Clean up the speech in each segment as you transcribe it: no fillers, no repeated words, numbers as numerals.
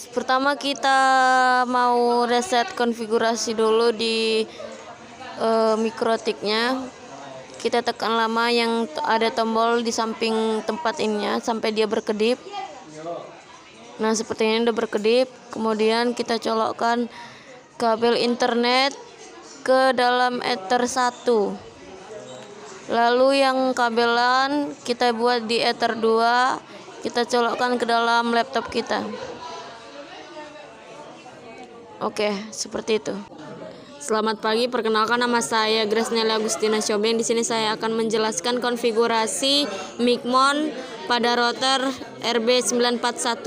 Pertama kita mau reset konfigurasi dulu di mikrotiknya. Kita tekan lama yang ada tombol di samping tempat ininya sampai dia berkedip. Nah, seperti ini udah berkedip. Kemudian kita colokkan kabel internet ke dalam Ether 1. Lalu yang kabelan kita buat di Ether 2, kita colokkan ke dalam laptop kita. Oke, seperti itu. Selamat pagi, perkenalkan nama saya Grace Nelia Agustina Syobeng. Di sini saya akan menjelaskan konfigurasi Micmon pada router RB941.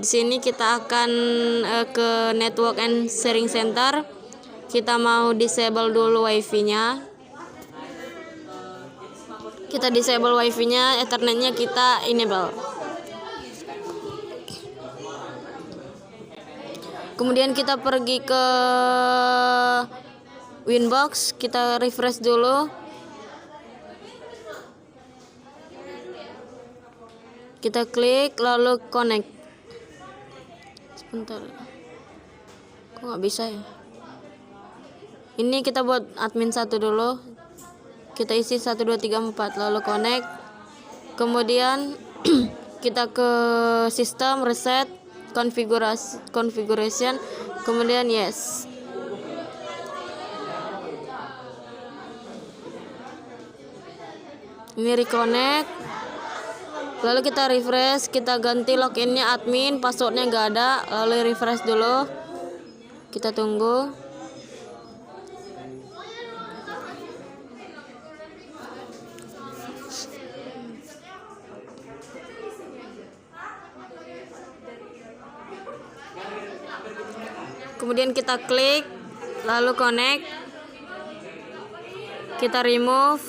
Di sini kita akan ke Network and Sharing Center. Kita mau disable dulu WiFi-nya. Kita disable WiFi-nya, Ethernet-nya kita enable. Kemudian kita pergi ke Winbox, kita refresh dulu. Kita klik lalu connect. Sebentar. Kok nggak bisa ya? Ini kita buat admin 1 dulu. Kita isi 1 2 3 4 lalu connect. Kemudian kita ke sistem reset configuration, kemudian yes. Ini reconnect. Lalu kita refresh, kita ganti loginnya admin, passwordnya nggak ada, lalu refresh dulu. Kita tunggu. Kemudian kita klik lalu connect, kita remove,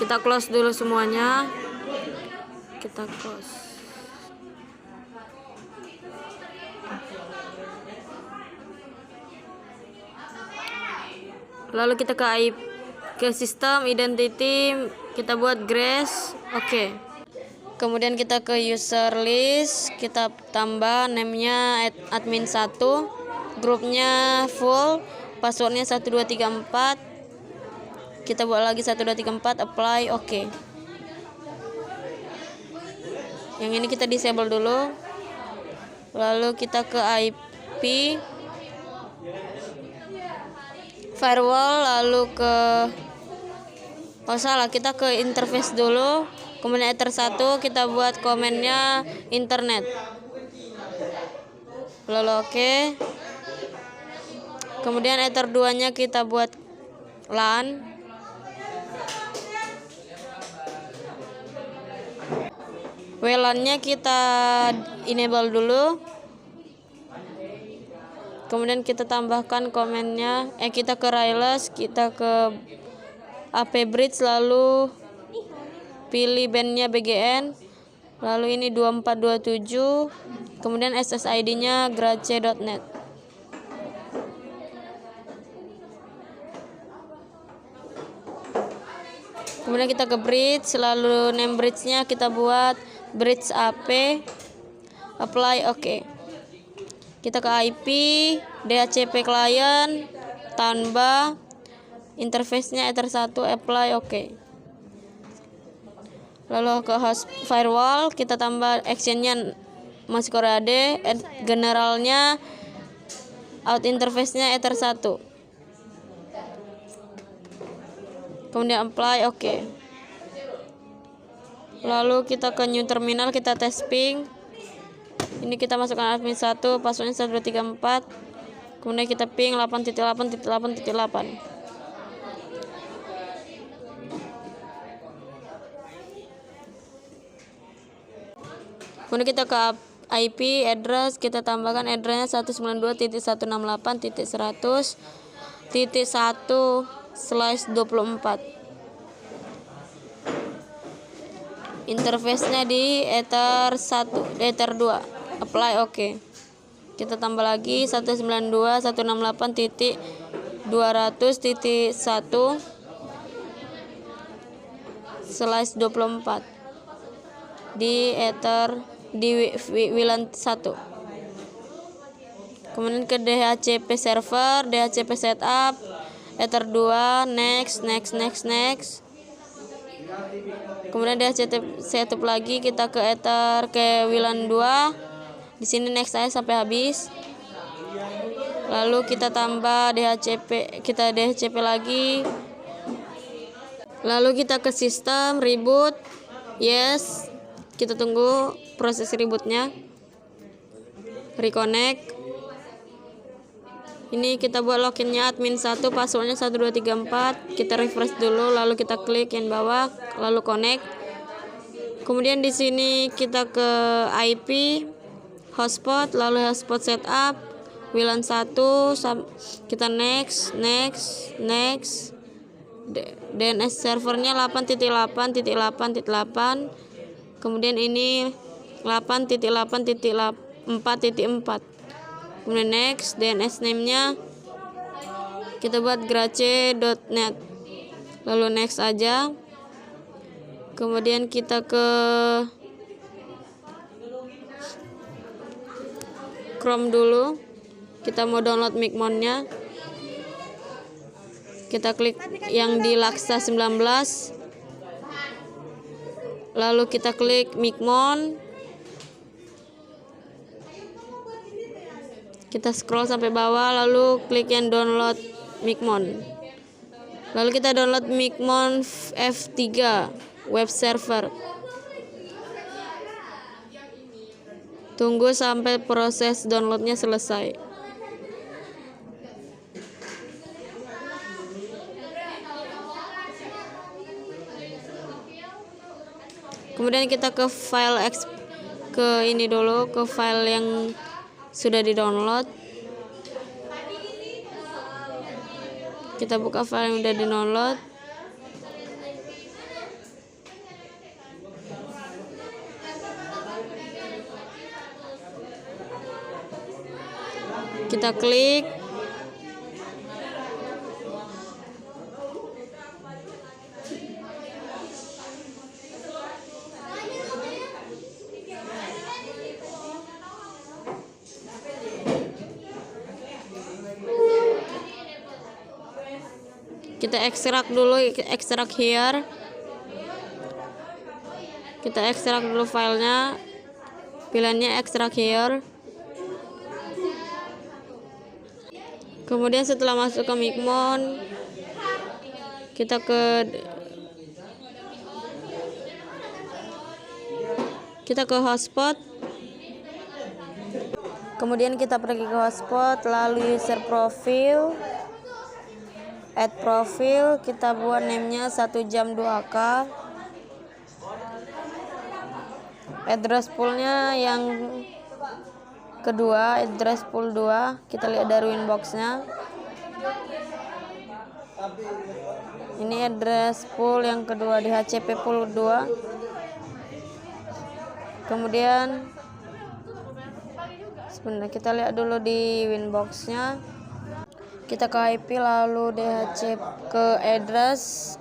kita close dulu semuanya, kita close. Lalu kita ke sistem identity, kita buat Grace. Oke. Kemudian kita ke user list, kita tambah namenya admin 1, grupnya full, passwordnya 1 2 3 4. Kita buat lagi 1 2 3 4, apply, oke. Yang ini kita disable dulu. Lalu kita ke IP firewall, lalu ke kita ke interface dulu. Kemudian Ether 1 kita buat komennya internet. Lalu oke. Kemudian Ether 2 nya kita buat LAN. WLAN nya kita enable dulu. Kemudian kita tambahkan komennya, kita ke wireless, kita ke AP bridge, lalu pilih bandnya BGN, lalu ini 2427, kemudian SSID-nya grace.net. Kemudian kita ke bridge, lalu name bridge-nya kita buat bridge AP, apply, oke. Kita ke IP, DHCP client, tambah interface-nya Ether 1, apply, oke. Lalu ke host firewall, kita tambah action-nya masih Korea D, generalnya out interface-nya Ether 1. Kemudian apply, oke. Lalu kita ke new terminal, kita tes ping. Ini kita masukkan admin 1, passwordnya 1 2 3 4. Kemudian kita ping 8.8.8.8. Kemudian kita ke IP address, kita tambahkan addressnya 192.168.100.1/24. Interface-nya di Ether 1, Ether 2. Apply, oke. Kita tambah lagi 192.168.200.1. /24 di Ether di WLAN 1. Kemudian ke DHCP server, DHCP setup, Ether 2, next. Kemudian DHCP setup lagi, kita ke Ether ke WLAN 2. Di sini next saya sampai habis. Lalu kita tambah DHCP, kita DHCP lagi. Lalu kita ke sistem, reboot, yes. Kita tunggu proses rebootnya. Reconnect. Ini kita buat loginnya admin 1, passwordnya 1234. Kita refresh dulu, lalu kita klik yang bawah, lalu connect. Kemudian di sini kita ke IP, hotspot, lalu hotspot setup, WLAN 1, kita next. DNS servernya 8.8.8.8. Kemudian ini 8.8.4.4. Kemudian next, DNS name-nya kita buat grace.net. Lalu next aja. Kemudian kita ke Chrome dulu. Kita mau download Micmon-nya. Kita klik yang di Laksa 19. Lalu kita klik Micmon. Kita scroll sampai bawah, lalu klik yang download Micmon. Lalu kita download Micmon F3 web server. Tunggu sampai proses downloadnya selesai. Kemudian kita ke file ke ini dulu, ke file yang sudah di-download. Kita buka file yang sudah di-download. Kita klik. Kita ekstrak dulu, ekstrak here. Kita ekstrak dulu filenya. Pilihannya ekstrak here. Kemudian setelah masuk ke Micmon, kita ke hotspot. Kemudian kita pergi ke hotspot, lalu user profile, add profile, kita buat name-nya 1 jam 2K. Address pool-nya yang kedua, address pool 2. Kita lihat dari inbox-nya. Ini address pool yang kedua, di HCP pool 2. Kemudian sebentar, kita lihat dulu di inbox-nya. Kita ke IP, lalu DHCP ke address.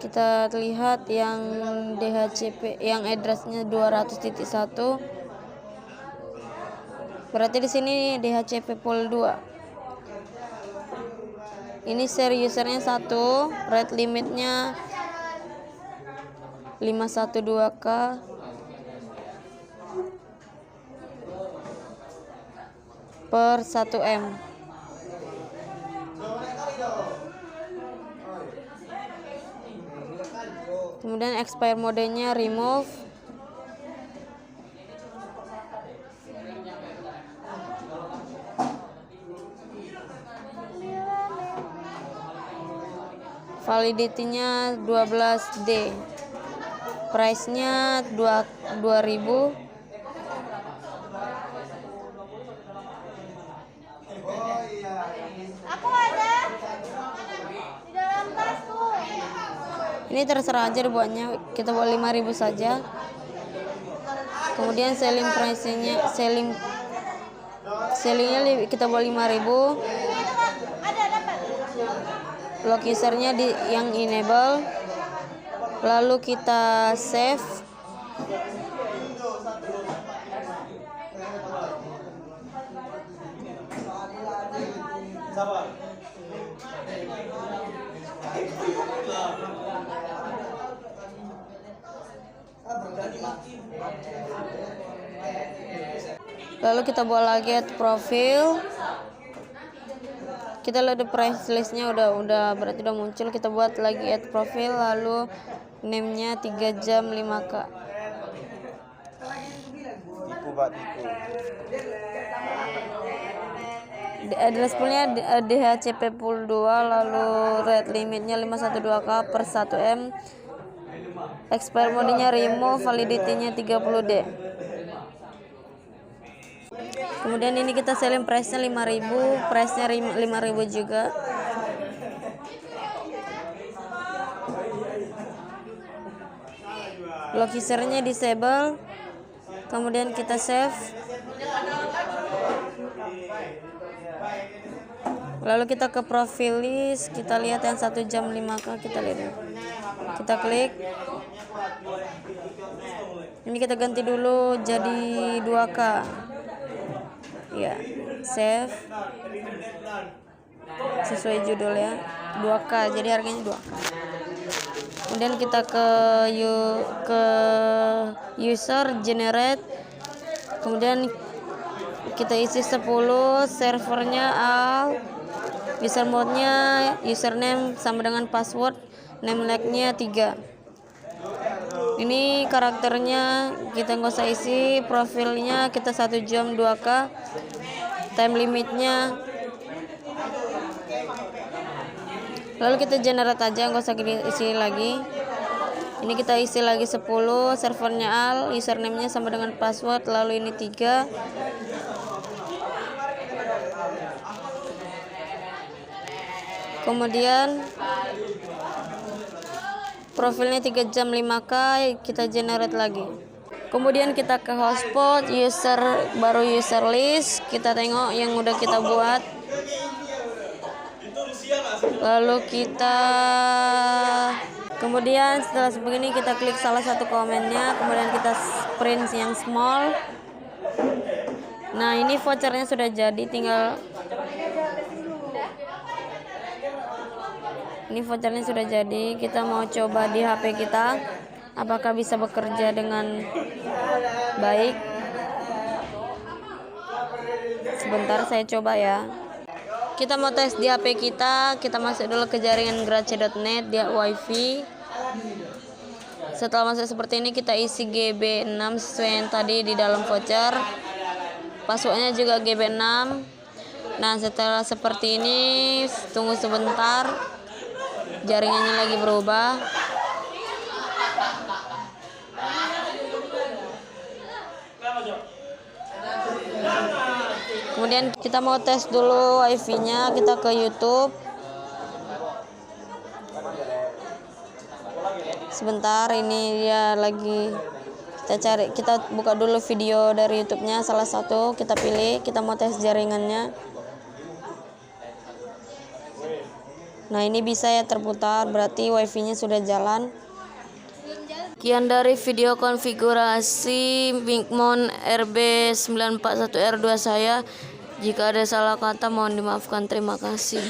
Kita lihat yang DHCP yang addressnya 200.1. Berarti di sini DHCP pool 2. Ini share usernya 1, rate limitnya 512K. Per 1M. Kemudian expire modenya remove. Validity-nya 12D. Price-nya 2.000. Aku ada di dalam tas tuh. Ini terserah aja dibuatnya, kita buat 5.000 saja. Kemudian selling price-nya, sellingnya kita buat 5.000. Ada dapat. lock usernya yang enable, lalu kita save. Lalu kita buat lagi add profil. Kita lihat price listnya udah berarti udah muncul. Kita buat lagi add profil, lalu name-nya 3 jam 5K. Address poolnya DHCP pool 2, lalu rate limitnya 512K per 1M. Expire modenya remove, validity-nya 30D. Kemudian ini kita selling price-nya 5.000, price-nya 5.000 juga. Lock user-nya disable. Kemudian kita save. Lalu kita ke profil list, kita lihat yang 1 jam 5K, kita lihat. Kita klik. Ini kita ganti dulu jadi 2K. Ya, save. Sesuai judul ya, 2K, jadi harganya 2K. Kemudian kita ke user generate. Kemudian kita isi 10, servernya al, user mode-nya username sama dengan password, name like-nya 3. Ini karakternya kita nggak usah isi, profilnya kita 1 jam 2K, time limitnya. Lalu kita generate aja, nggak usah isi lagi. Ini kita isi lagi 10, servernya al, username-nya sama dengan password, lalu ini 3. Kemudian profilnya 3 jam 5K, kita generate lagi. Kemudian kita ke hotspot, baru user list, kita tengok yang udah kita buat. Lalu kemudian setelah sebegini kita klik salah satu komennya, kemudian kita print yang small. Nah, ini vouchernya sudah jadi, ini vouchernya sudah jadi. Kita mau coba di HP kita apakah bisa bekerja dengan baik. Sebentar saya coba ya. Kita mau tes di HP kita masuk dulu ke jaringan grace.net dia wifi. Setelah masuk seperti ini, kita isi GB6 sesuai yang tadi di dalam voucher. Passwordnya juga GB6. Nah, setelah seperti ini, tunggu sebentar, jaringannya lagi berubah. Kemudian kita mau tes dulu wifi-nya, kita ke YouTube. Sebentar, ini dia lagi kita buka dulu video dari YouTube-nya, salah satu kita pilih, kita mau tes jaringannya. Nah, ini bisa ya terputar, berarti wifi-nya sudah jalan. Sekian dari video konfigurasi Wingmon RB941R2 saya. Jika ada salah kata mohon dimaafkan. Terima kasih.